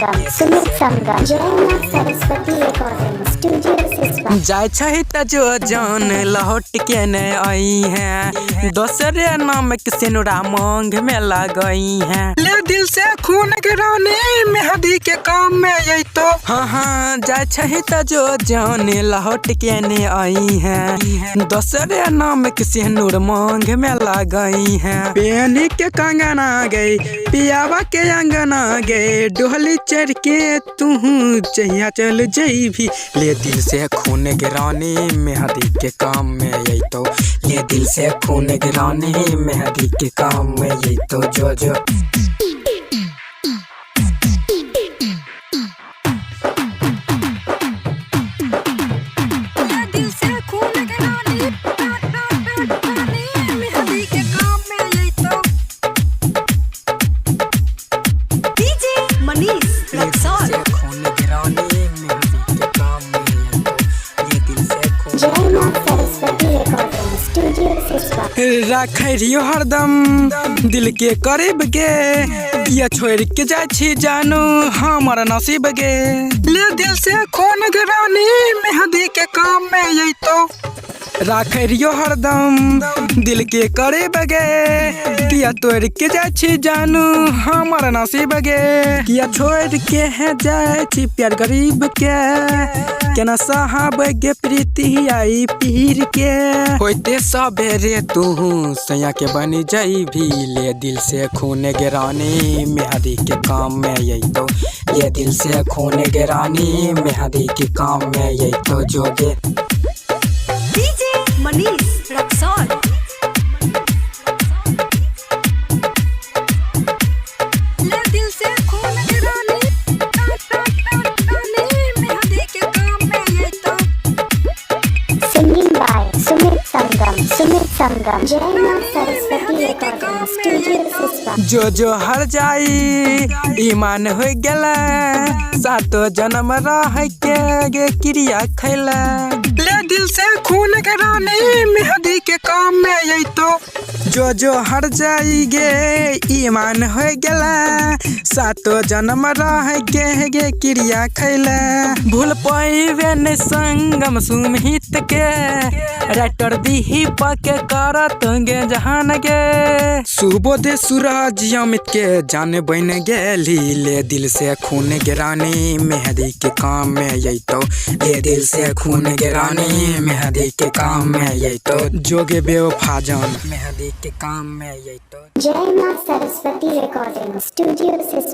संगम सुमित संगम जय मां Saraswati recording studio सिसवा। जाय छही त जो जान लौट के न आई है, दोसरे नाम के सिनुरा मांग में लगई है। ले दिल से खून के रानी मेहंदी के काम में यही तो। हाँ जाय छही त जो जान लौट के न आई है, दोसरे नाम के सिनुर मांग में लगई है। बेनी के कंगना गई पियावा के अंगना गए, डोहली चढ़ के तू चहिया चल जई भी। ले दिल से खून गिरानी मेहंदी के काम में यही तो, ले दिल से खून गिरानी मेहंदी के काम में यही तो। जो जो रखियो हरदम दिल के करीब गे, ये छोड़ के जाय छी जानू हमारा नसीब गे। ले दिल से खून गिरानी मेहंदी के काम में यही तो। रखियो हरदम दिल के करीब गे, किया तोड़ के जाय छी जानू हमारा नसीब गे। किया छोड़ के है जाय छी प्यार गरीब के, केना साहब गे प्रीति आई पीर के। होते सबेरे तू सैया के बनी जाई भी, ले दिल से खून गिरानी मेहंदी के काम में यही तो, ले दिल से खून गिरानी मेहंदी के काम में यही तो। जोगे मनीष रक्सौल ले दिल से खून गिरानी मेहंदी के काम में ये तो। सिंगिंग बाय सुमित संगम जय मां सरस्वती रिकॉर्डिंग स्टूडियो सिसवा। जो जो हर जाई ईमान हो गला, सातो जन्म रह के गे क्रिया खैला। ले दिल से खून गिरानी मेहंदी के काम में यही तो। जो हर जाई गे ईमान हो गला, सातो जन्म रह के गे क्रिया खैला। भूल पाइबे न संगम सुमित के, राइटर दी पके करत गे जहान गे। सुबोध सूरज अमित के जान बन गेली, ले दिल से खून गिरानी मेहंदी के काम में यही तो, ले दिल से खून गिरानी मेहंदी के काम में यही तो। जोगे बेवफा जान मेहंदी के काम में यही तो। जय मां सरस्वती रिकॉर्डिंग स्टूडियो सिसवा।